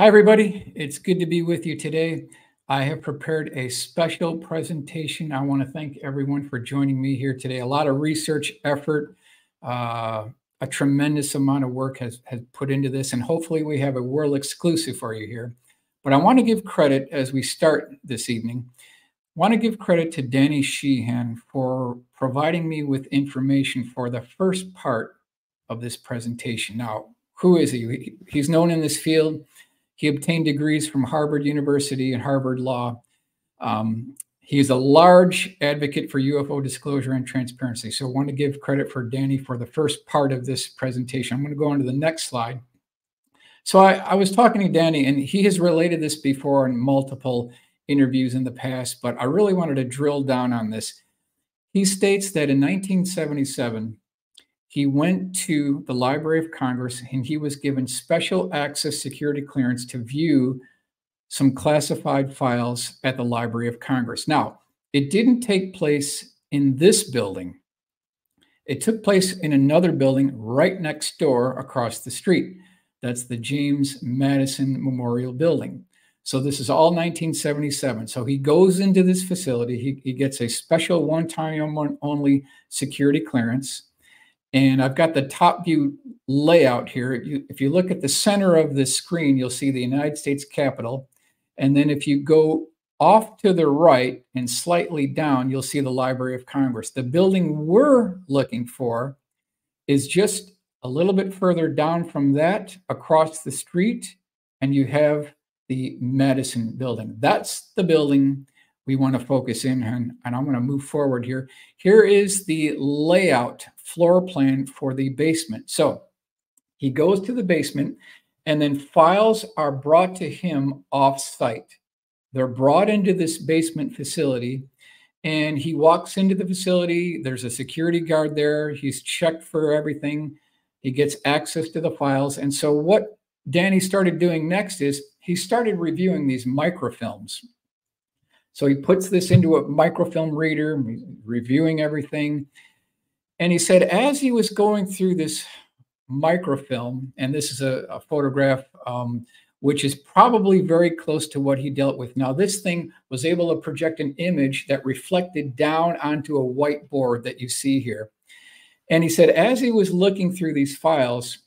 Hi, everybody. It's good to be with you today. I have prepared a special presentation. I want to thank everyone for joining me here today. A lot of research effort, a tremendous amount of work has put into this, and hopefully we have a world exclusive for you here. But I want to give credit as we start this evening. I want to give credit to Danny Sheehan for providing me with information for the first part of this presentation. Now, who is he? He's known in this field. He obtained degrees from Harvard University and Harvard Law. He is a large advocate for UFO disclosure and transparency. So I want to give credit for Danny for the first part of this presentation. I'm going to go on to the next slide. So I was talking to Danny, and he has related this before in multiple interviews in the past, but I really wanted to drill down on this. He states that in 1977, he went to the Library of Congress and he was given special access security clearance to view some classified files at the Library of Congress. Now, it didn't take place in this building. It took place in another building right next door across the street. That's the James Madison Memorial Building. So this is all 1977. So he goes into this facility. He gets a special one-time only security clearance. And I've got the top view layout here. If you look at the center of the screen, you'll see the United States Capitol. And then if you go off to the right and slightly down, you'll see the Library of Congress. The building we're looking for is just a little bit further down from that across the street. And you have the Madison building. That's the building we want to focus in on, and I'm going to move forward here. Here is the layout floor plan for the basement. So he goes to the basement, and then files are brought to him off-site. They're brought into this basement facility, and he walks into the facility. There's a security guard there. He's checked for everything. He gets access to the files. And so what Danny started doing next is he started reviewing these microfilms. So he puts this into a microfilm reader, reviewing everything. And he said, as he was going through this microfilm, and this is a photograph, which is probably very close to what he dealt with. Now, this thing was able to project an image that reflected down onto a whiteboard that you see here. And he said, as he was looking through these files,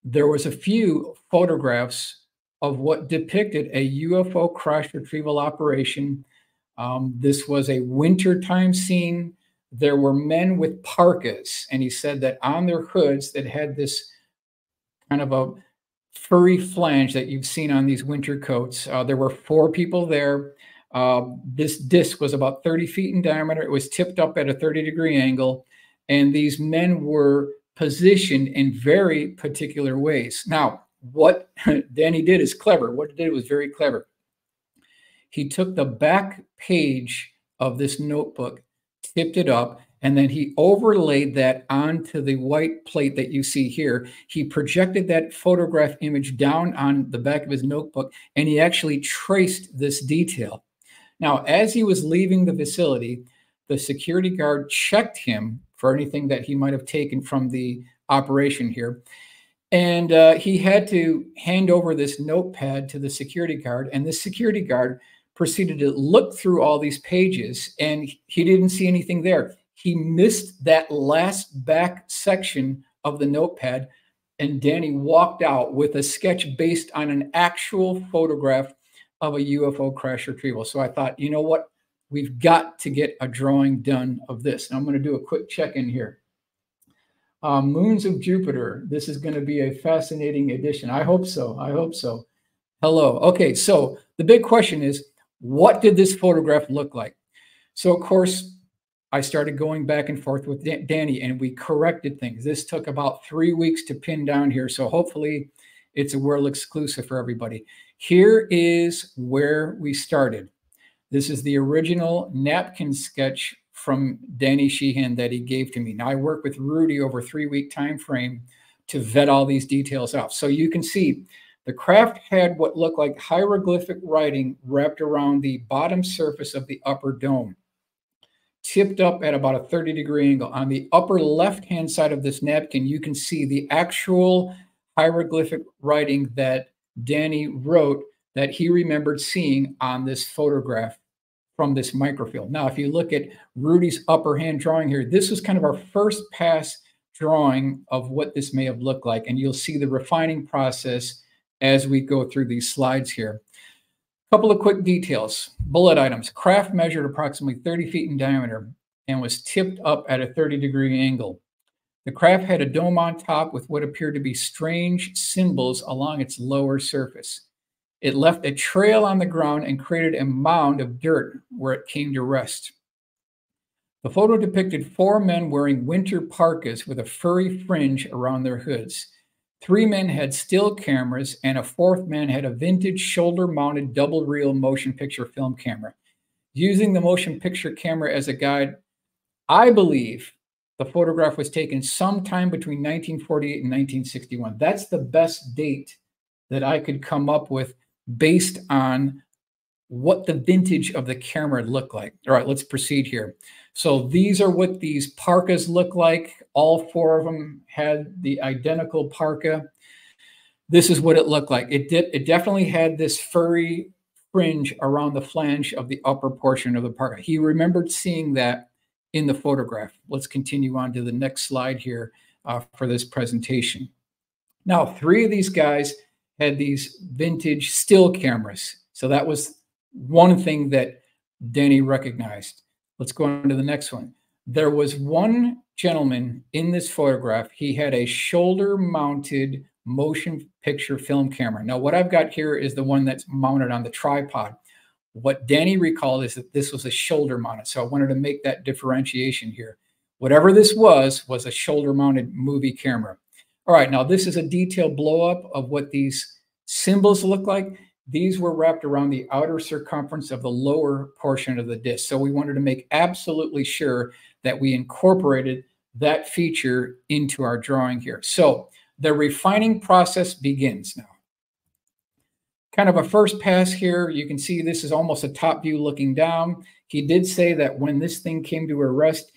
there was a few photographs of what depicted a UFO crash retrieval operation. This was a wintertime scene. There were men with parkas, and he said that on their hoods that had this kind of a furry flange that you've seen on these winter coats. There were 4 people there. This disc was about 30 feet in diameter. It was tipped up at a 30-degree angle, and these men were positioned in very particular ways. Now, what Danny did is clever. What he did was very clever. He took the back page of this notebook, tipped it up, and then he overlaid that onto the white plate that you see here. He projected that photograph image down on the back of his notebook, and he actually traced this detail. Now, as he was leaving the facility, the security guard checked him for anything that he might have taken from the operation here. And he had to hand over this notepad to the security guard. And the security guard proceeded to look through all these pages, and he didn't see anything there. He missed that last back section of the notepad. And Danny walked out with a sketch based on an actual photograph of a UFO crash retrieval. So I thought, you know what? We've got to get a drawing done of this. And I'm going to do a quick check-in here. Moons of Jupiter. This is going to be a fascinating edition. I hope so. I hope so. Hello. Okay, so the big question is, what did this photograph look like? So, of course, I started going back and forth with Danny, and we corrected things. This took about 3 weeks to pin down here, so hopefully it's a world exclusive for everybody. Here is where we started. This is the original napkin sketch from Danny Sheehan that he gave to me. Now, I worked with Rudy over a 3-week time frame to vet all these details out. So you can see the craft had what looked like hieroglyphic writing wrapped around the bottom surface of the upper dome, tipped up at about a 30-degree angle. On the upper left-hand side of this napkin, you can see the actual hieroglyphic writing that Danny wrote that he remembered seeing on this photograph from this microfield. Now, if you look at Rudy's upper hand drawing here, this was kind of our first pass drawing of what this may have looked like. And you'll see the refining process as we go through these slides here. A couple of quick details. Bullet items. Craft measured approximately 30 feet in diameter and was tipped up at a 30-degree angle. The craft had a dome on top with what appeared to be strange symbols along its lower surface. It left a trail on the ground and created a mound of dirt where it came to rest. The photo depicted 4 men wearing winter parkas with a furry fringe around their hoods. 3 men had still cameras, and a 4th man had a vintage shoulder-mounted double-reel motion picture film camera. Using the motion picture camera as a guide, I believe the photograph was taken sometime between 1948 and 1961. That's the best date that I could come up with based on what the vintage of the camera looked like. All right, let's proceed here. So these are what these parkas look like. All 4 of them had the identical parka. This is what it looked like. It definitely had this furry fringe around the flange of the upper portion of the parka. He remembered seeing that in the photograph. Let's continue on to the next slide here for this presentation. Now, 3 of these guys had these vintage still cameras. So that was one thing that Danny recognized. Let's go on to the next one. There was one gentleman in this photograph. He had a shoulder-mounted motion picture film camera. Now, what I've got here is the one that's mounted on the tripod. What Danny recalled is that this was a shoulder-mounted. So I wanted to make that differentiation here. Whatever this was a shoulder-mounted movie camera. All right, now this is a detailed blow-up of what these symbols look like. These were wrapped around the outer circumference of the lower portion of the disc. So we wanted to make absolutely sure that we incorporated that feature into our drawing here. So the refining process begins now. Kind of a first pass here. You can see this is almost a top view looking down. He did say that when this thing came to a rest,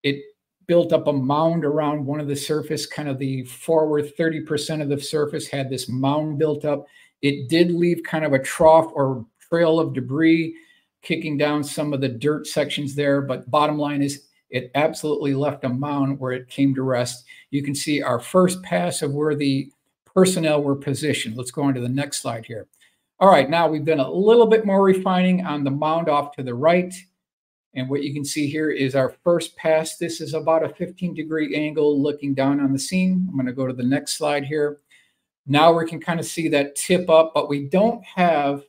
it built up a mound around one of the surface, kind of the forward 30% of the surface had this mound built up. It did leave kind of a trough or trail of debris kicking down some of the dirt sections there. But bottom line is it absolutely left a mound where it came to rest. You can see our first pass of where the personnel were positioned. Let's go on to the next slide here. All right, now we've done a little bit more refining on the mound off to the right. And what you can see here is our first pass. This is about a 15-degree angle looking down on the scene. I'm going to go to the next slide here. Now we can kind of see that tip up, but we don't have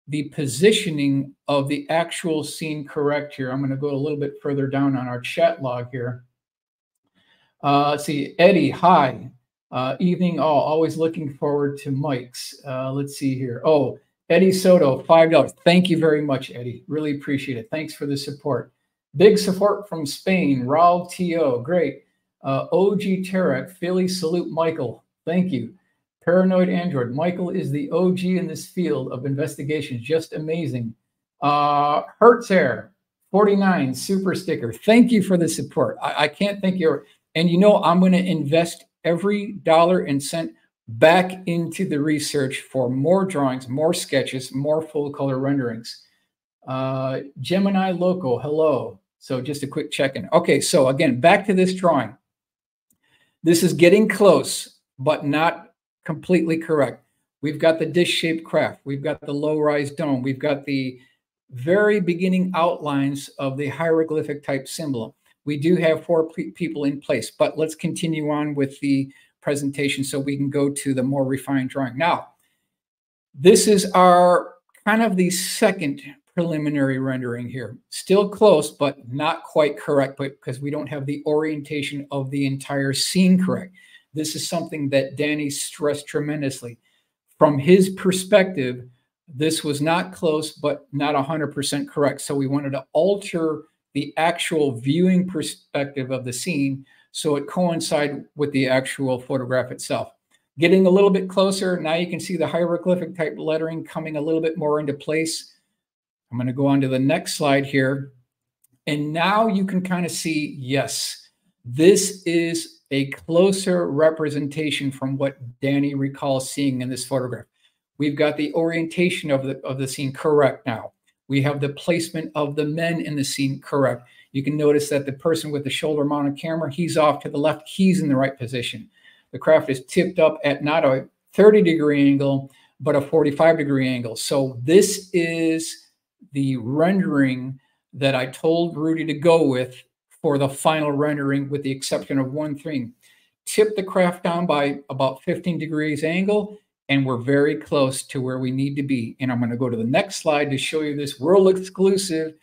the positioning of the actual scene correct here. I'm going to go a little bit further down on our chat log here. Let's see, Eddie, hi. Evening all, always looking forward to Mike's. Let's see here. Oh, Eddie Soto, $5. Thank you very much, Eddie. Really appreciate it. Thanks for the support. Big support from Spain. Raul T.O., great. OG Tarek, Philly, salute Michael. Thank you. Paranoid Android, Michael is the OG in this field of investigation. Just amazing. Hertz Air, 49, super sticker. Thank you for the support. I can't thank you. And you know, I'm going to invest every dollar and cent back into the research for more drawings, more sketches, more full color renderings. Gemini Loco, hello. So just a quick check-in. Okay, so again, back to this drawing. This is getting close, but not completely correct. We've got the disc-shaped craft. We've got the low-rise dome. We've got the very beginning outlines of the hieroglyphic type symbol. We do have 4 people in place, but let's continue on with the presentation so we can go to the more refined drawing. Now, this is our kind of the second preliminary rendering here. Still close, but not quite correct, but because we don't have the orientation of the entire scene correct. This is something that Danny stressed tremendously. From his perspective, this was not close, but not 100% correct. So we wanted to alter the actual viewing perspective of the scene so it coincided with the actual photograph itself. Getting a little bit closer, now you can see the hieroglyphic type lettering coming a little bit more into place. I'm going to go on to the next slide here. And now you can kind of see, yes, this is a closer representation from what Danny recalls seeing in this photograph. We've got the orientation of the scene correct now. We have the placement of the men in the scene correct. You can notice that the person with the shoulder mounted camera, he's off to the left. He's in the right position. The craft is tipped up at not a 30-degree angle, but a 45-degree angle. So this is the rendering that I told Rudy to go with for the final rendering, with the exception of one thing. Tip the craft down by about 15 degrees angle, and we're very close to where we need to be. And I'm going to go to the next slide to show you this world exclusive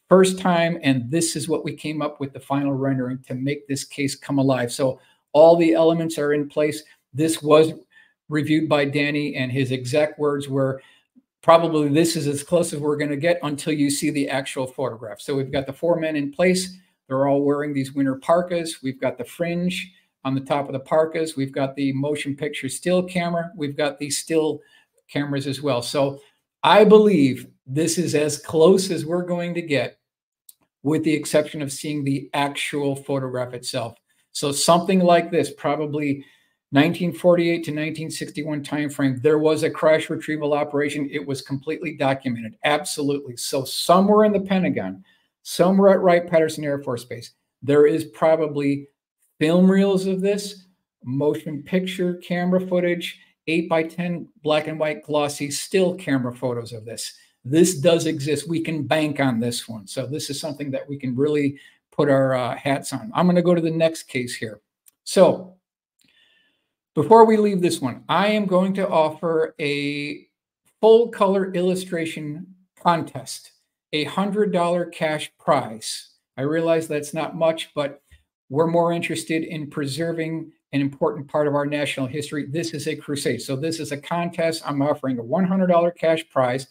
first time. And this is what we came up with, the final rendering, to make this case come alive. So all the elements are in place. This was reviewed by Danny, and his exact words were, probably this is as close as we're going to get until you see the actual photograph. So we've got the 4 men in place. They're all wearing these winter parkas. We've got the fringe on the top of the parkas. We've got the motion picture still camera. We've got these still cameras as well. So I believe this is as close as we're going to get, with the exception of seeing the actual photograph itself. So something like this, probably 1948 to 1961 timeframe, there was a crash retrieval operation. It was completely documented. Absolutely. So somewhere in the Pentagon, somewhere at Wright-Patterson Air Force Base, there is probably film reels of this, motion picture camera footage, 8x10 black and white glossy still camera photos of this. This does exist. We can bank on this one. So this is something that we can really put our hats on. I'm going to go to the next case here. So before we leave this one, I am going to offer a full color illustration contest, a $100 cash prize. I realize that's not much, but we're more interested in preserving an important part of our national history. This is a crusade. So this is a contest. I'm offering a $100 cash prize.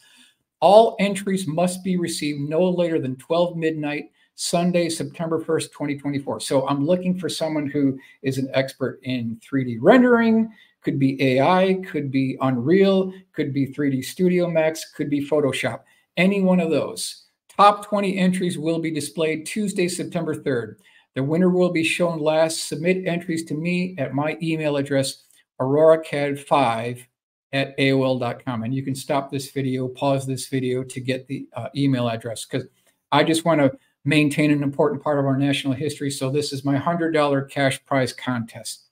All entries must be received no later than 12 midnight, Sunday, September 1st, 2024. So I'm looking for someone who is an expert in 3D rendering, could be AI, could be Unreal, could be 3D Studio Max, could be Photoshop, any one of those. Top 20 entries will be displayed Tuesday, September 3rd. The winner will be shown last. Submit entries to me at my email address, auroracad5@aol.com. And you can stop this video, pause this video to get the email address, because I just want to maintain an important part of our national history. So this is my $100 cash prize contest.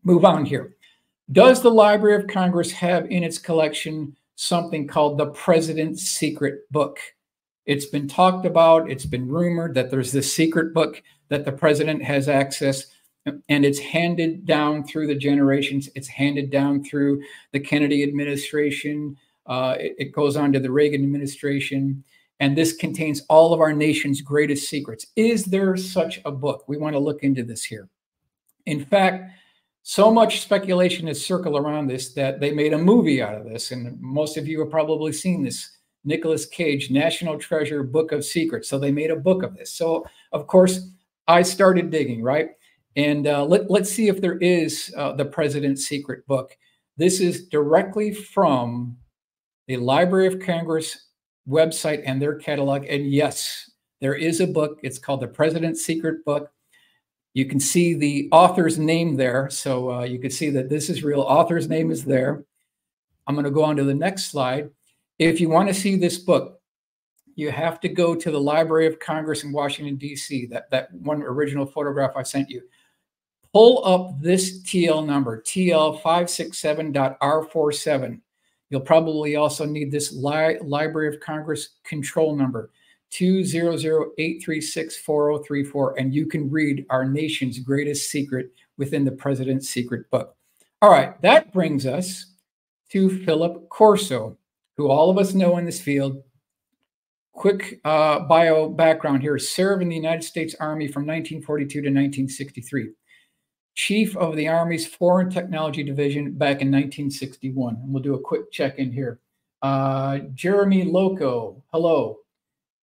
Move on here. Does the Library of Congress have in its collection something called the President's Secret Book? It's been talked about. It's been rumored that there's this secret book that the president has access, and it's handed down through the generations. It's handed down through the Kennedy administration. It goes on to the Reagan administration. And this contains all of our nation's greatest secrets. Is there such a book? We want to look into this here. In fact, so much speculation has circled around this that they made a movie out of this. And most of you have probably seen this. Nicolas Cage, National Treasure, Book of Secrets. So they made a book of this. So, of course, I started digging, right? And let's see if there is the President's Secret Book. This is directly from the Library of Congress website and their catalog. And yes, there is a book. It's called the President's Secret Book. You can see the author's name there. So you can see that this is real. Author's name is there. I'm going to go on to the next slide. If you want to see this book, you have to go to the Library of Congress in Washington, D.C., that one original photograph I sent you. Pull up this TL number, TL567.R47. You'll probably also need this Library of Congress control number, 200-836-4034, and you can read our nation's greatest secret within the President's Secret Book. All right, that brings us to Philip Corso, who all of us know in this field. Quick bio background here. Served in the United States Army from 1942 to 1963. Chief of the Army's Foreign Technology Division back in 1961. And we'll do a quick check-in here. Jeremy Loco, hello.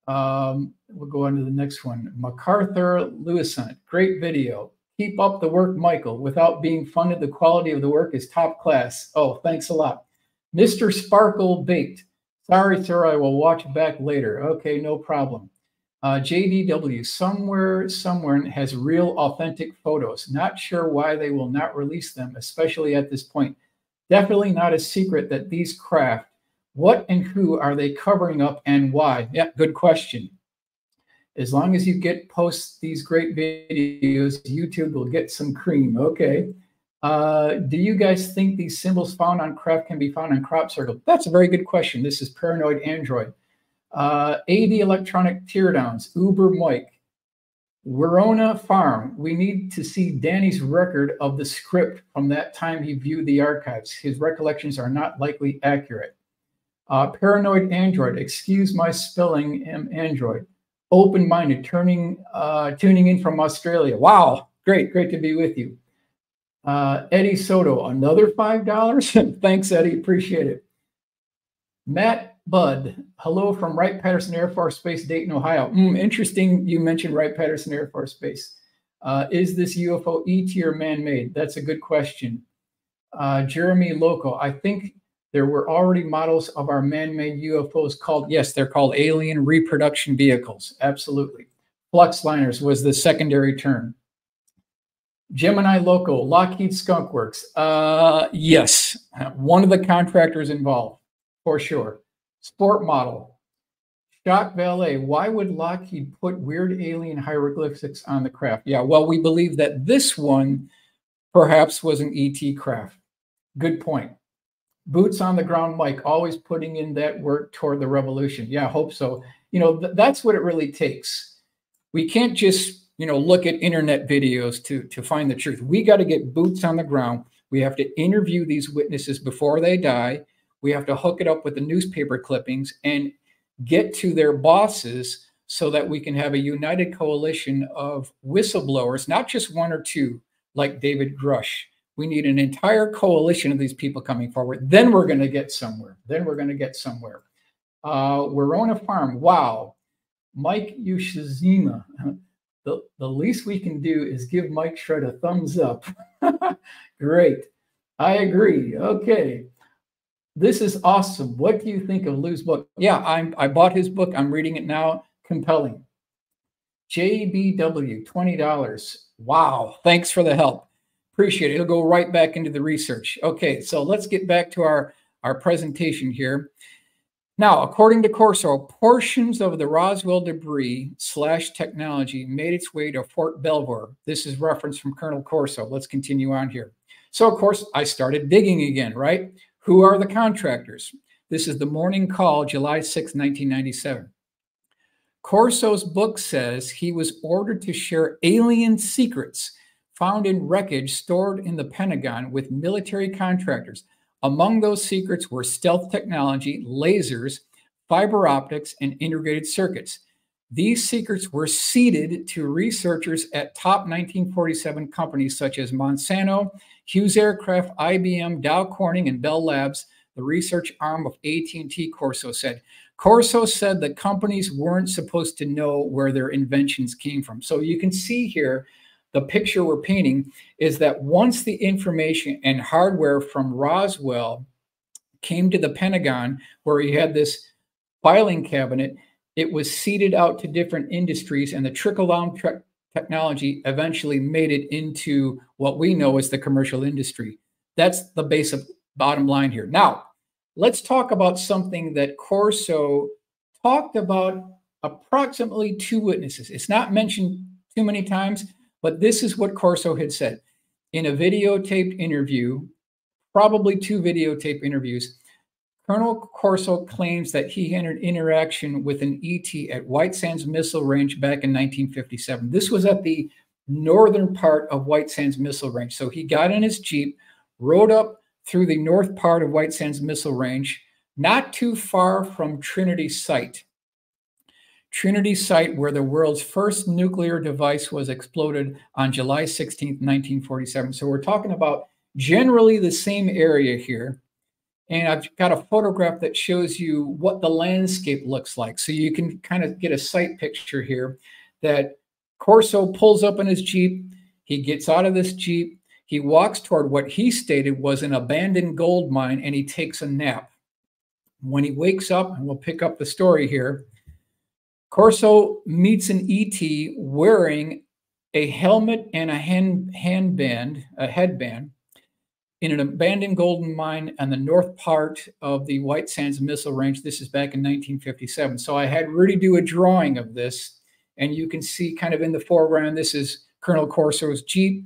We'll go on to the next one. MacArthur Lewisant, great video. Keep up the work, Michael. Without being funded, the quality of the work is top class. Oh, thanks a lot. Mr. Sparkle Baked. Sorry, sir, I will watch back later. Okay, no problem. JDW, someone has real authentic photos. Not sure why they will not release them, especially at this point. Definitely not a secret that these craft, what and who are they covering up and why? Yeah, good question. As long as you post these great videos, YouTube will get some cream. Okay. Do you guys think these symbols found on craft can be found on crop circle? That's a very good question. This is Paranoid Android. AV Electronic Teardowns, Uber Mike, Verona Farm. We need to see Danny's record of the script from that time he viewed the archives. His recollections are not likely accurate. Paranoid Android, excuse my spelling, Android. Open-minded, tuning in from Australia. Wow, great to be with you. Eddie Soto, another $5. Thanks, Eddie, appreciate it. Matt Budd, hello from Wright-Patterson Air Force Base, Dayton, Ohio. Interesting you mentioned Wright-Patterson Air Force Base. Is this UFO ET or man-made? That's a good question. Jeremy Loco, I think there were already models of our man-made UFOs called, yes, they're called alien reproduction vehicles. Absolutely. Fluxliners was the secondary term. Gemini Loco, Lockheed Skunk Works. Yes, one of the contractors involved, for sure. Sport Model. Shock Valet, why would Lockheed put weird alien hieroglyphics on the craft? Yeah, well, we believe that this one perhaps was an ET craft. Good point. Boots on the ground, Mike, always putting in that work toward the revolution. Yeah, I hope so. You know, that's what it really takes. We can't just, look at internet videos to find the truth. We got to get boots on the ground. We have to interview these witnesses before they die. We have to hook it up with the newspaper clippings and get to their bosses so that we can have a united coalition of whistleblowers, not just one or two like David Grush. We need an entire coalition of these people coming forward. Then we're going to get somewhere. Verona Farm. Wow. Mike Yoshizima. The least we can do is give Mike Schratt a thumbs up. Great. I agree. Okay. This is awesome. What do you think of Lou's book? Yeah, I bought his book. I'm reading it now. Compelling. JBW, $20. Wow. Thanks for the help. Appreciate it. It'll go right back into the research. Okay, so let's get back to our presentation here. Now, according to Corso, portions of the Roswell debris / technology made its way to Fort Belvoir. This is reference from Colonel Corso. Let's continue on here. So, of course, I started digging again, right? Who are the contractors? This is the Morning Call, July 6, 1997. Corso's book says he was ordered to share alien secrets found in wreckage stored in the Pentagon with military contractors. Among those secrets were stealth technology, lasers, fiber optics, and integrated circuits. These secrets were ceded to researchers at top 1947 companies such as Monsanto, Hughes Aircraft, IBM, Dow Corning, and Bell Labs, the research arm of AT&T, Corso said. Corso said the companies weren't supposed to know where their inventions came from. So you can see here, the picture we're painting is that once the information and hardware from Roswell came to the Pentagon, where he had this filing cabinet, it was seeded out to different industries, and the trickle-down technology eventually made it into what we know as the commercial industry. That's the basic bottom line here. Now, let's talk about something that Corso talked about approximately 2 witnesses. It's not mentioned too many times, but this is what Corso had said. In a videotaped interview, probably 2 videotaped interviews, Colonel Corso claims that he had an interaction with an ET at White Sands Missile Range back in 1957. This was at the northern part of White Sands Missile Range. So he got in his Jeep, rode up through the north part of White Sands Missile Range, not too far from Trinity Site. Trinity Site, where the world's first nuclear device was exploded on July 16, 1947. So we're talking about generally the same area here. And I've got a photograph that shows you what the landscape looks like. So you can kind of get a sight picture here that Corso pulls up in his Jeep. He gets out of this Jeep. He walks toward what he stated was an abandoned gold mine, and he takes a nap. When he wakes up, and we'll pick up the story here, Corso meets an ET wearing a helmet and a headband. in an abandoned gold mine on the north part of the White Sands Missile Range. This is back in 1957. So I had Rudy do a drawing of this, and you can see kind of in the foreground, this is Colonel Corso's Jeep.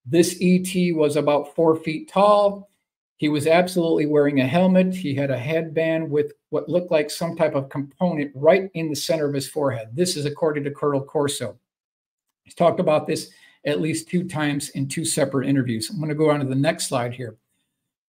This ET was about 4 feet tall. He was absolutely wearing a helmet. He had a headband with what looked like some type of component right in the center of his forehead. This is according to Colonel Corso. He's talked about this at least 2 times in 2 separate interviews. I'm going to go on to the next slide here.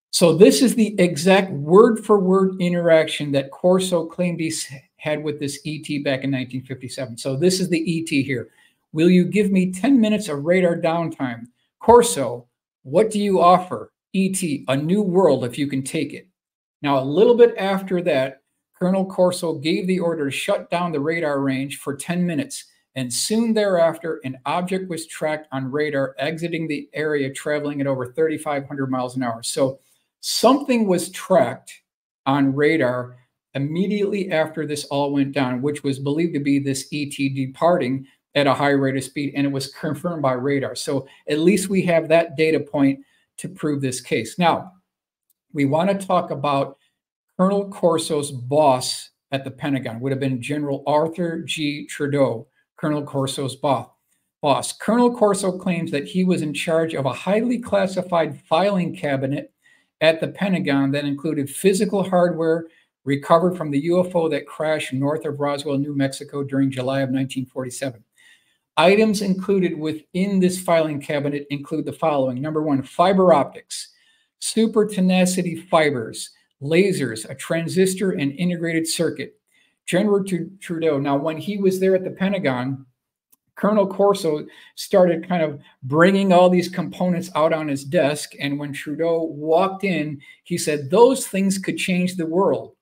So this is the exact word-for-word interaction that Corso claimed he had with this ET back in 1957. So this is the ET here. Will you give me 10 minutes of radar downtime? Corso, what do you offer? ET, a new world if you can take it. Now, a little bit after that, Colonel Corso gave the order to shut down the radar range for 10 minutes. And soon thereafter, an object was tracked on radar exiting the area, traveling at over 3,500 miles an hour. So something was tracked on radar immediately after this all went down, which was believed to be this ET departing at a high rate of speed, and it was confirmed by radar. So at least we have that data point to prove this case. Now, we want to talk about Colonel Corso's boss at the Pentagon, would have been General Arthur G. Trudeau, Colonel Corso's boss. Colonel Corso claims that he was in charge of a highly classified filing cabinet at the Pentagon that included physical hardware recovered from the UFO that crashed north of Roswell, New Mexico during July of 1947. Items included within this filing cabinet include the following. Number 1, fiber optics, super tenacity fibers, lasers, a transistor, and integrated circuit. General Trudeau, now when he was there at the Pentagon, Colonel Corso started kind of bringing all these components out on his desk. And when Trudeau walked in, he said, those things could change the world.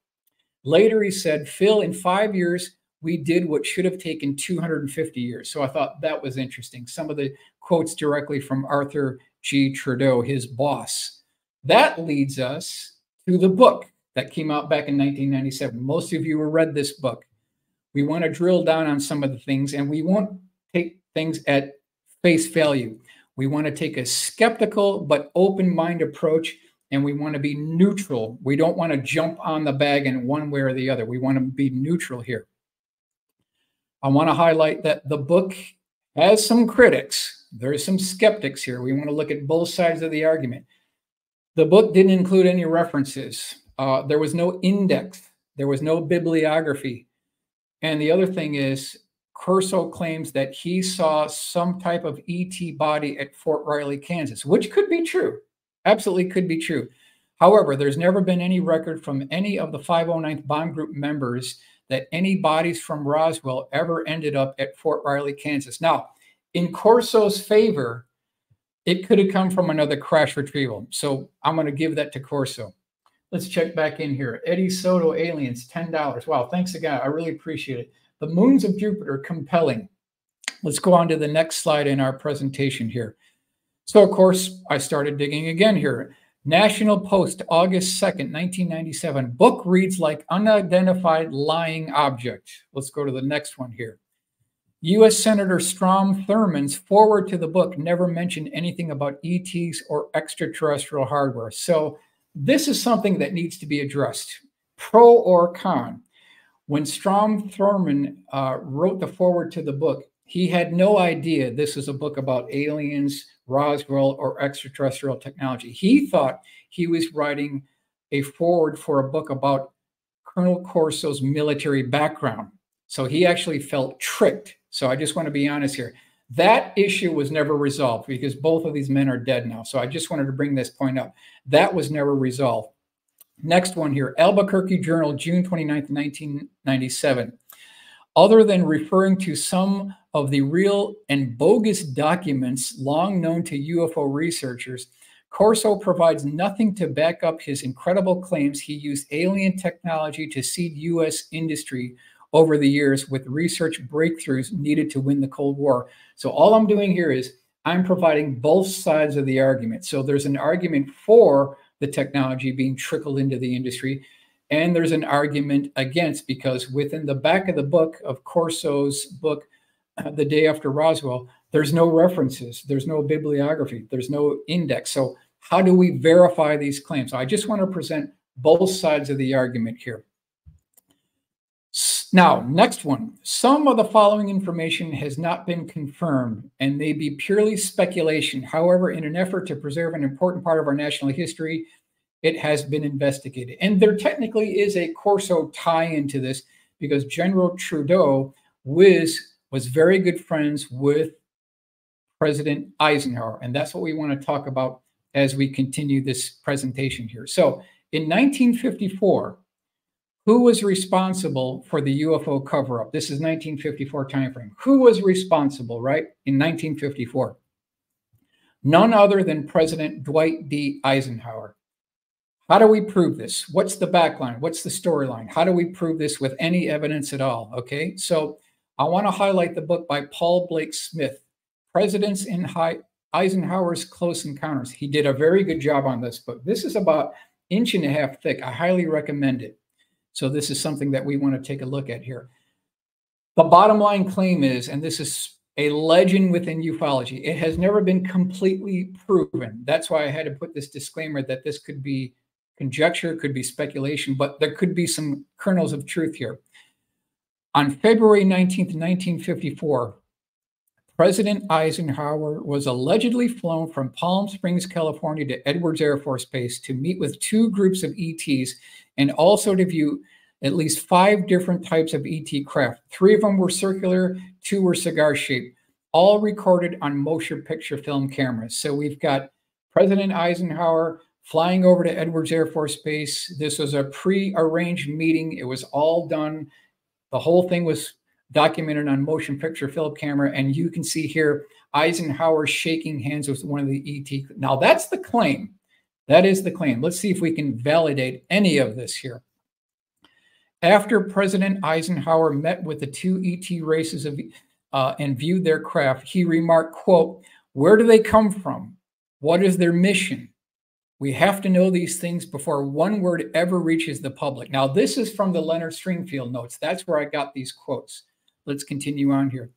Later, he said, Phil, in 5 years, we did what should have taken 250 years. So I thought that was interesting. Some of the quotes directly from Arthur G. Trudeau, his boss. That leads us to the book that came out back in 1997. Most of you have read this book. We want to drill down on some of the things, and we won't take things at face value. We want to take a skeptical but open mind approach, and we want to be neutral. We don't want to jump on the bag in one way or the other. We want to be neutral here. I want to highlight that the book has some critics. There's some skeptics here. We want to look at both sides of the argument. The book didn't include any references. There was no index. There was no bibliography. And the other thing is, Corso claims that he saw some type of ET body at Fort Riley, Kansas, which could be true. Absolutely could be true. However, there's never been any record from any of the 509th Bomb Group members that any bodies from Roswell ever ended up at Fort Riley, Kansas. Now, in Corso's favor, it could have come from another crash retrieval. So I'm going to give that to Corso. Let's check back in here. Eddie Soto, aliens, $10. Wow, thanks again. I really appreciate it. The moons of Jupiter, compelling. Let's go on to the next slide in our presentation here. So, of course, I started digging again here. National Post, August 2nd, 1997. Book reads like unidentified lying object. Let's go to the next one here. U.S. Senator Strom Thurmond's forward to the book never mentioned anything about ETs or extraterrestrial hardware. So this is something that needs to be addressed, pro or con. When Strom Thurmond wrote the forward to the book, he had no idea this was a book about aliens, Roswell, or extraterrestrial technology. He thought he was writing a forward for a book about Colonel Corso's military background. So he actually felt tricked. So I just want to be honest here. That issue was never resolved because both of these men are dead now. So I just wanted to bring this point up. That was never resolved. Next one here, Albuquerque Journal, June 29th, 1997. Other than referring to some of the real and bogus documents long known to UFO researchers, Corso provides nothing to back up his incredible claims he used alien technology to seed U.S. industry over the years with research breakthroughs needed to win the Cold War. So all I'm doing here is I'm providing both sides of the argument. So there's an argument for the technology being trickled into the industry, and there's an argument against, because within the back of the book of Corso's book, The Day After Roswell, there's no references, there's no bibliography, there's no index. So How do we verify these claims? So I just want to present both sides of the argument here. Now, next one. Some of the following information has not been confirmed and may be purely speculation. However, in an effort to preserve an important part of our national history, it has been investigated. And there technically is a Corso tie into this because General Trudeau was very good friends with President Eisenhower. And that's what we want to talk about as we continue this presentation here. So in 1954, who was responsible for the UFO cover-up? This is 1954 timeframe. Who was responsible, right, in 1954? None other than President Dwight D. Eisenhower. How do we prove this? What's the backline? What's the storyline? How do we prove this with any evidence at all? Okay, so I want to highlight the book by Paul Blake Smith, Presidents in Eisenhower's Close Encounters. He did a very good job on this book. This is about 1.5 inches thick. I highly recommend it. So this is something that we want to take a look at here. The bottom line claim is, and this is a legend within ufology, it has never been completely proven. That's why I had to put this disclaimer that this could be conjecture, could be speculation, but there could be some kernels of truth here. On February 19th, 1954, President Eisenhower was allegedly flown from Palm Springs, California to Edwards Air Force Base to meet with 2 groups of ETs and also to view at least 5 different types of ET craft. 3 of them were circular, 2 were cigar-shaped, all recorded on motion picture film cameras. So we've got President Eisenhower flying over to Edwards Air Force Base. This was a pre-arranged meeting. It was all done. The whole thing was documented on motion picture film camera. And you can see here, Eisenhower shaking hands with one of the ET. Now that's the claim. That is the claim. Let's see if we can validate any of this here. After President Eisenhower met with the 2 ET races and viewed their craft, he remarked, quote, "Where do they come from? What is their mission? We have to know these things before one word ever reaches the public." Now, this is from the Leonard Stringfield notes. That's where I got these quotes. Let's continue on here.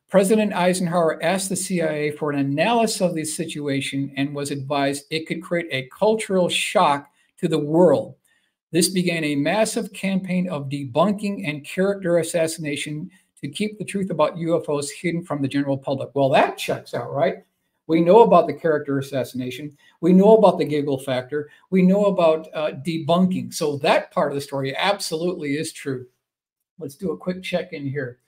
President Eisenhower asked the CIA for an analysis of this situation and was advised it could create a cultural shock to the world. This began a massive campaign of debunking and character assassination to keep the truth about UFOs hidden from the general public. Well, that checks out, right? We know about the character assassination. We know about the giggle factor. We know about debunking. So that part of the story absolutely is true. Let's do a quick check-in here.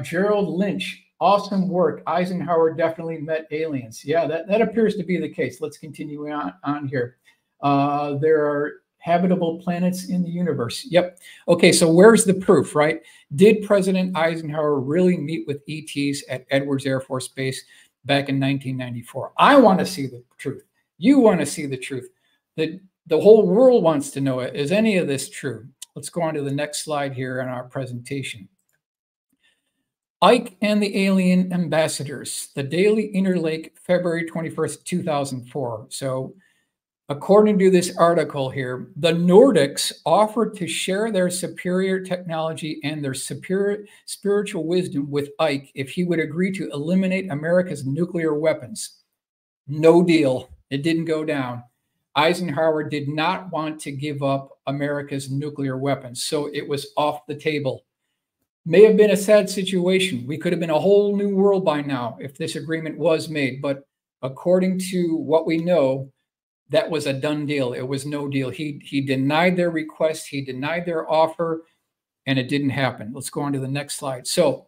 Gerald Lynch, awesome work. Eisenhower definitely met aliens. Yeah, that appears to be the case. Let's continue on here. There are habitable planets in the universe. Yep. Okay, so where's the proof, right? Did President Eisenhower really meet with ETs at Edwards Air Force Base back in 1994? I want to see the truth. You want to see the truth. The whole world wants to know it. Is any of this true? Let's go on to the next slide here on our presentation. Ike and the Alien Ambassadors, the Daily Interlake, February 21st, 2004. So according to this article here, the Nordics offered to share their superior technology and their superior spiritual wisdom with Ike if he would agree to eliminate America's nuclear weapons. No deal. It didn't go down. Eisenhower did not want to give up America's nuclear weapons, so it was off the table. May have been a sad situation. We could have been a whole new world by now if this agreement was made, but according to what we know, that was a done deal. It was no deal. He denied their request. He denied their offer, and it didn't happen. Let's go on to the next slide. So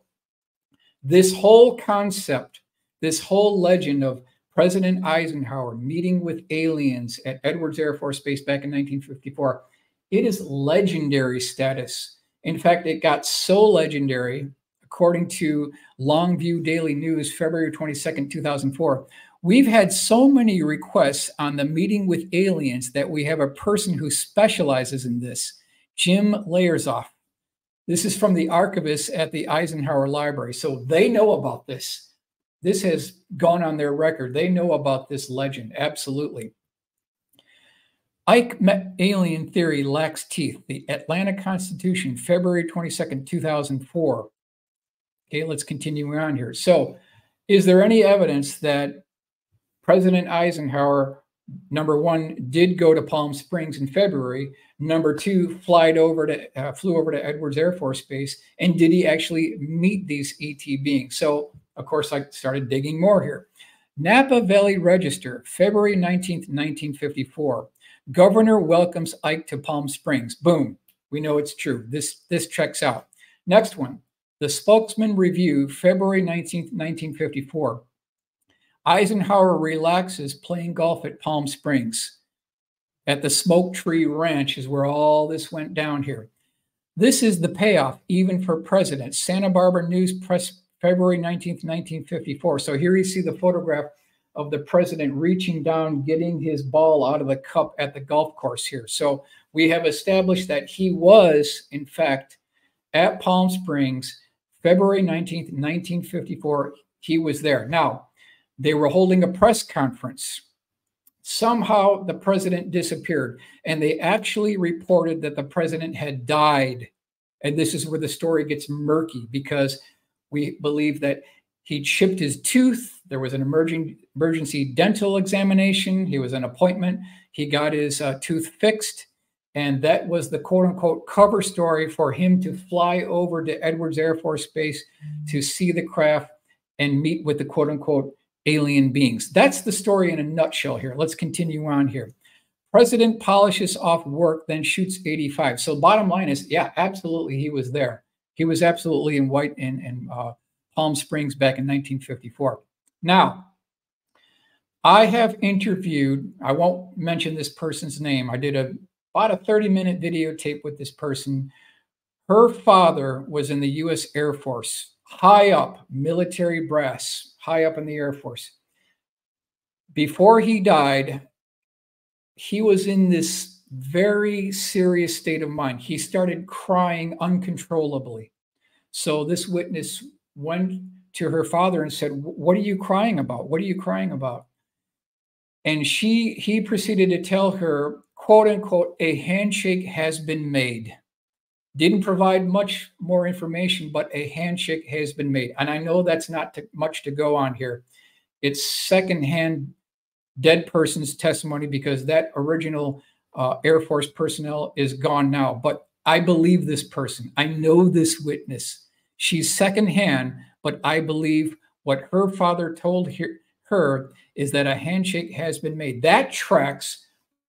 this whole concept, this whole legend of President Eisenhower meeting with aliens at Edwards Air Force Base back in 1954, it is legendary status. In fact, it got so legendary, according to Longview Daily News, February 22nd, 2004, we've had so many requests on the meeting with aliens that we have a person who specializes in this, Jim Layersoff. This is from the archivist at the Eisenhower Library. So they know about this. This has gone on their record. They know about this legend. Absolutely. Ike met alien theory lacks teeth. The Atlanta Constitution, February 22nd, 2004. Okay, let's continue on here. So is there any evidence that President Eisenhower number one, did go to Palm Springs in February. Number two, flew over to Edwards Air Force Base. And did he actually meet these ET beings? So, of course, I started digging more here. Napa Valley Register, February 19th, 1954. Governor welcomes Ike to Palm Springs. Boom. We know it's true. This checks out. Next one. The Spokesman Review, February 19th, 1954. Eisenhower relaxes playing golf at Palm Springs. At the Smoke Tree Ranch is where all this went down here. This is the payoff, even for presidents. Santa Barbara News Press, February 19th, 1954. So here you see the photograph of the president reaching down, getting his ball out of the cup at the golf course here. So we have established that he was, in fact, at Palm Springs, February 19th, 1954. He was there. Now, they were holding a press conference. Somehow the president disappeared, and they actually reported that the president had died. And this is where the story gets murky, because we believe that he chipped his tooth. There was an emergency dental examination. He was an appointment. He got his tooth fixed. And that was the quote unquote cover story for him to fly over to Edwards Air Force Base to see the craft and meet with the quote unquote alien beings. That's the story in a nutshell here. Let's continue on here. President polishes off work, then shoots 85. So bottom line is, yeah, absolutely, he was there. He was absolutely in White in Palm Springs back in 1954. Now, I have interviewed, I won't mention this person's name. I did about a 30-minute videotape with this person. Her father was in the U.S. Air Force, high up, military brass, high up in the Air Force. Before he died, he was in this very serious state of mind. He started crying uncontrollably. So this witness went to her father and said, "What are you crying about? What are you crying about?" And he proceeded to tell her, quote unquote, "A handshake has been made." Didn't provide much more information, but a handshake has been made. And I know that's not much to go on here. It's secondhand dead person's testimony, because that original Air Force personnel is gone now. But I believe this person. I know this witness. She's secondhand, but I believe what her father told her is that a handshake has been made. That tracks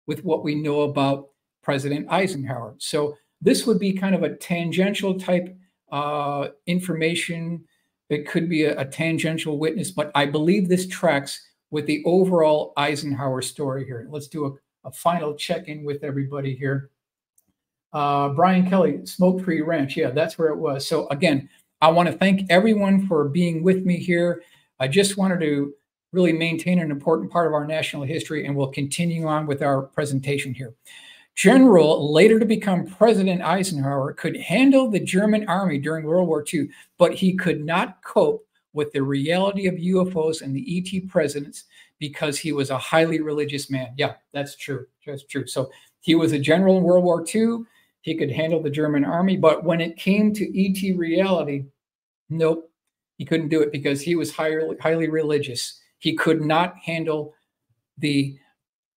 with what we know about President Eisenhower. So this would be kind of a tangential type information. It could be a tangential witness, but I believe this tracks with the overall Eisenhower story here. Let's do a final check-in with everybody here. Brian Kelly, Smoke Tree Ranch. Yeah, that's where it was. So again, I want to thank everyone for being with me here. I just wanted to really maintain an important part of our national history, and we'll continue on with our presentation here. General, later to become President Eisenhower, could handle the German army during World War II, but he could not cope with the reality of UFOs and the ET presence because he was a highly religious man. Yeah, that's true. That's true. So he was a general in World War II. He could handle the German army, but when it came to ET reality, nope, he couldn't do it because he was highly religious. He could not handle the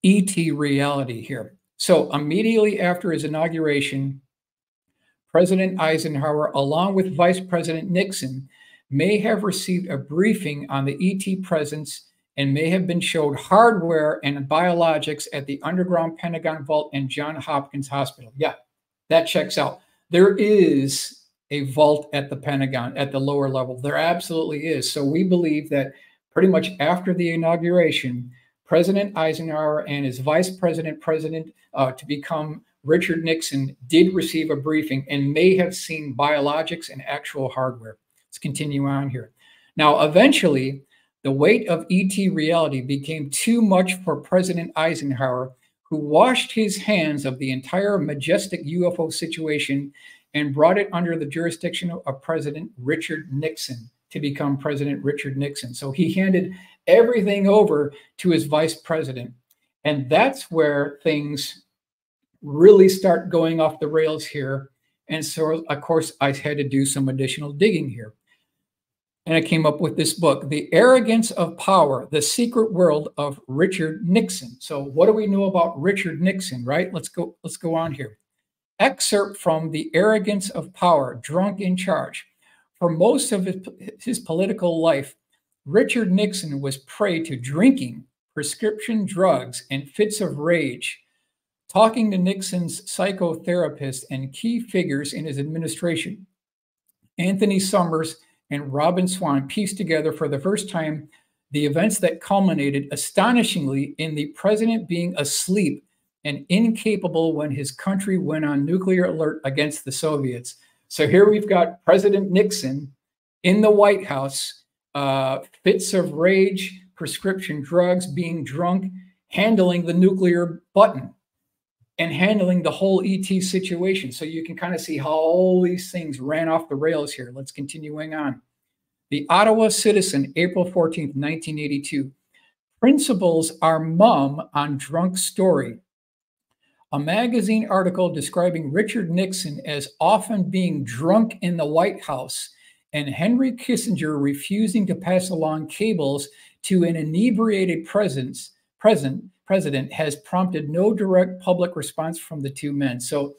ET reality here. So immediately after his inauguration, President Eisenhower, along with Vice President Nixon, may have received a briefing on the ET presence and may have been showed hardware and biologics at the underground Pentagon vault and Johns Hopkins Hospital. Yeah, that checks out. There is a vault at the Pentagon at the lower level. There absolutely is. So we believe that pretty much after the inauguration, President Eisenhower and his vice president, to become Richard Nixon, did receive a briefing and may have seen biologics and actual hardware. Let's continue on here. Now, eventually, the weight of ET reality became too much for President Eisenhower, who washed his hands of the entire majestic UFO situation and brought it under the jurisdiction of President Richard Nixon to become President Richard Nixon. So he handed everything over to his vice president. And that's where things really start going off the rails here. And so, of course, I had to do some additional digging here. And I came up with this book, The Arrogance of Power, The Secret World of Richard Nixon. So what do we know about Richard Nixon, right? Let's go on here. Excerpt from The Arrogance of Power, Drunk in Charge. For most of his political life, Richard Nixon was prey to drinking, prescription drugs, and fits of rage. Talking to Nixon's psychotherapist and key figures in his administration, Anthony Summers and Robin Swan, pieced together for the first time the events that culminated astonishingly in the president being asleep and incapable when his country went on nuclear alert against the Soviets. So here we've got President Nixon in the White House, fits of rage, prescription drugs, being drunk, handling the nuclear button, and handling the whole ET situation. So you can kind of see how all these things ran off the rails here. Let's continuing on. The Ottawa Citizen, April 14th, 1982. Principals are mum on drunk story. A magazine article describing Richard Nixon as often being drunk in the White House and Henry Kissinger refusing to pass along cables to an inebriated president has prompted no direct public response from the two men. So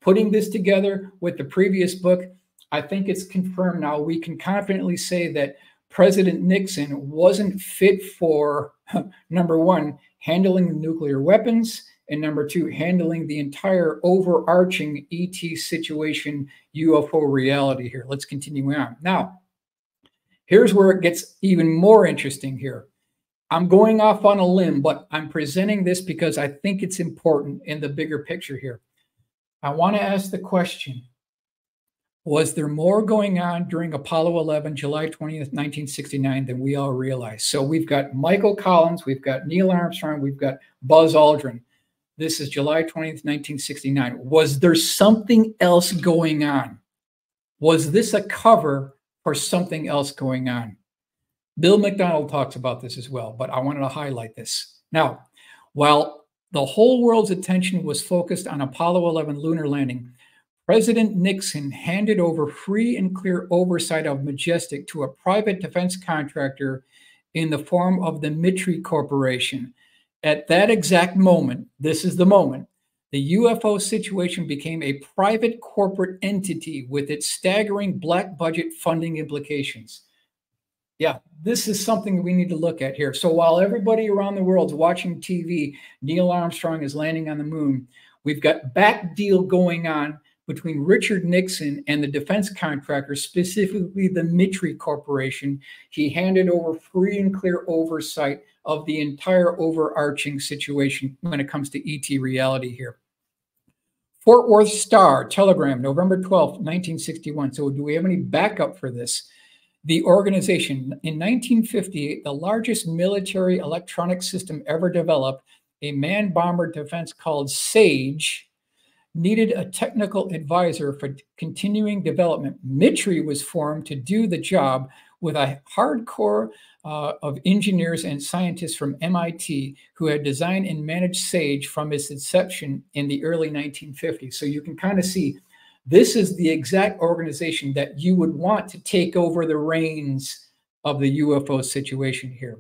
putting this together with the previous book, I think it's confirmed now. We can confidently say that President Nixon wasn't fit for, number one, handling the nuclear weapons, and number two, handling the entire overarching ET situation, UFO reality here. Let's continue on. Now, here's where it gets even more interesting here. I'm going off on a limb, but I'm presenting this because I think it's important in the bigger picture here. I want to ask the question, was there more going on during Apollo 11, July 20th, 1969 than we all realize? So we've got Michael Collins, we've got Neil Armstrong, we've got Buzz Aldrin. This is July 20th, 1969. Was there something else going on? Was this a cover for something else going on? Bill McDonald talks about this as well, but I wanted to highlight this. Now, while the whole world's attention was focused on Apollo 11 lunar landing, President Nixon handed over free and clear oversight of Majestic to a private defense contractor in the form of the Mitri Corporation. At that exact moment, this is the moment, the UFO situation became a private corporate entity with its staggering black budget funding implications. Yeah, this is something we need to look at here. So while everybody around the world is watching TV, Neil Armstrong is landing on the moon, we've got back deal going on between Richard Nixon and the defense contractor, specifically the Mitri Corporation. He handed over free and clear oversight of the entire overarching situation when it comes to ET reality here. Fort Worth Star, Telegram, November 12th, 1961. So do we have any backup for this? The organization, in 1958, the largest military electronic system ever developed, a man-bomber defense called SAGE, needed a technical advisor for continuing development. Mitri was formed to do the job with a hardcore of engineers and scientists from MIT who had designed and managed SAGE from its inception in the early 1950s. So you can kind of see this is the exact organization that you would want to take over the reins of the UFO situation here.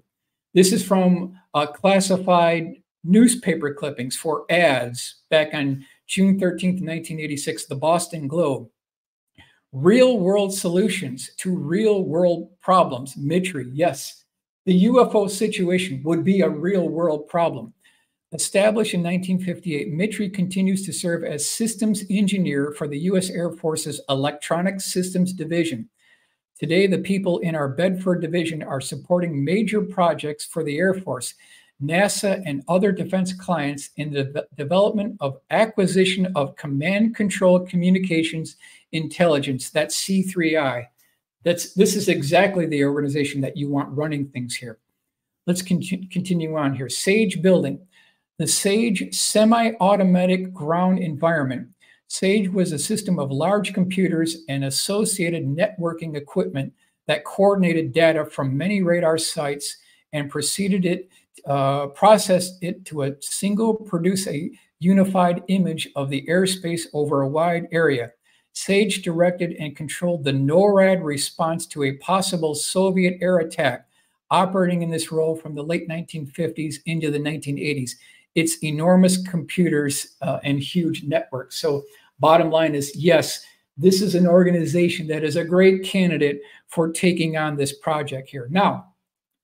This is from classified newspaper clippings for ads back on June 13th, 1986, the Boston Globe. Real world solutions to real world problems. Mitri, yes, the UFO situation would be a real world problem. Established in 1958, Mitri continues to serve as systems engineer for the U.S. Air Force's Electronic Systems Division. Today, the people in our Bedford division are supporting major projects for the Air Force, NASA, and other defense clients in the development of acquisition of command control communications intelligence. That's C3I. This is exactly the organization that you want running things here. Let's continue on here. SAGE building. The SAGE semi-automatic ground environment. SAGE was a system of large computers and associated networking equipment that coordinated data from many radar sites and processed it to produce a unified image of the airspace over a wide area. SAGE directed and controlled the NORAD response to a possible Soviet air attack, operating in this role from the late 1950s into the 1980s. It's enormous computers and huge networks. So bottom line is, yes, this is an organization that is a great candidate for taking on this project here. Now,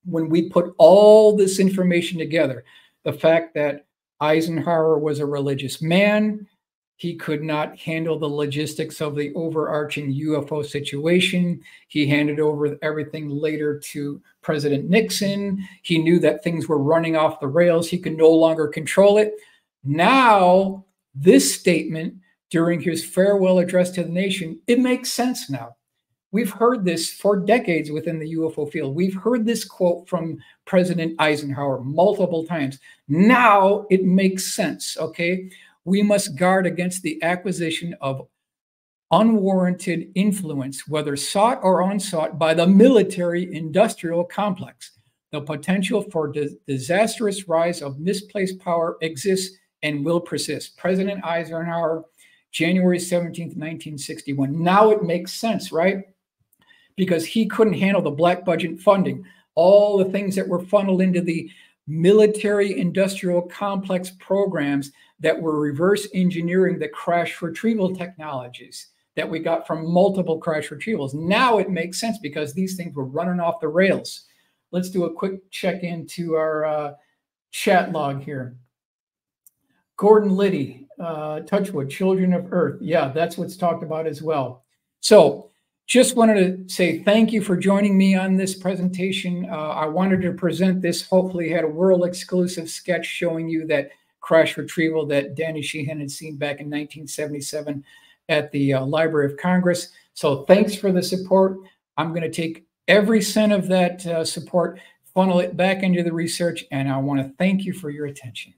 when we put all this information together, the fact that Eisenhower was a religious man, he could not handle the logistics of the overarching UFO situation. He handed over everything later to President Nixon. He knew that things were running off the rails. He could no longer control it. Now, this statement during his farewell address to the nation, it makes sense now. We've heard this for decades within the UFO field. We've heard this quote from President Eisenhower multiple times. Now it makes sense, okay? We must guard against the acquisition of unwarranted influence, whether sought or unsought, by the military-industrial complex. The potential for disastrous rise of misplaced power exists and will persist. President Eisenhower, January 17th, 1961. Now it makes sense, right? Because he couldn't handle the black budget funding, all the things that were funneled into the military-industrial complex programs that were reverse engineering the crash retrieval technologies that we got from multiple crash retrievals. Now it makes sense because these things were running off the rails. Let's do a quick check into our chat log here. Gordon Liddy, Touchwood, Children of Earth. Yeah, that's what's talked about as well. So just wanted to say thank you for joining me on this presentation. I wanted to present this, hopefully had a world exclusive sketch showing you that crash retrieval that Danny Sheehan had seen back in 1977 at the Library of Congress. So thanks for the support. I'm going to take every cent of that support, funnel it back into the research, and I want to thank you for your attention.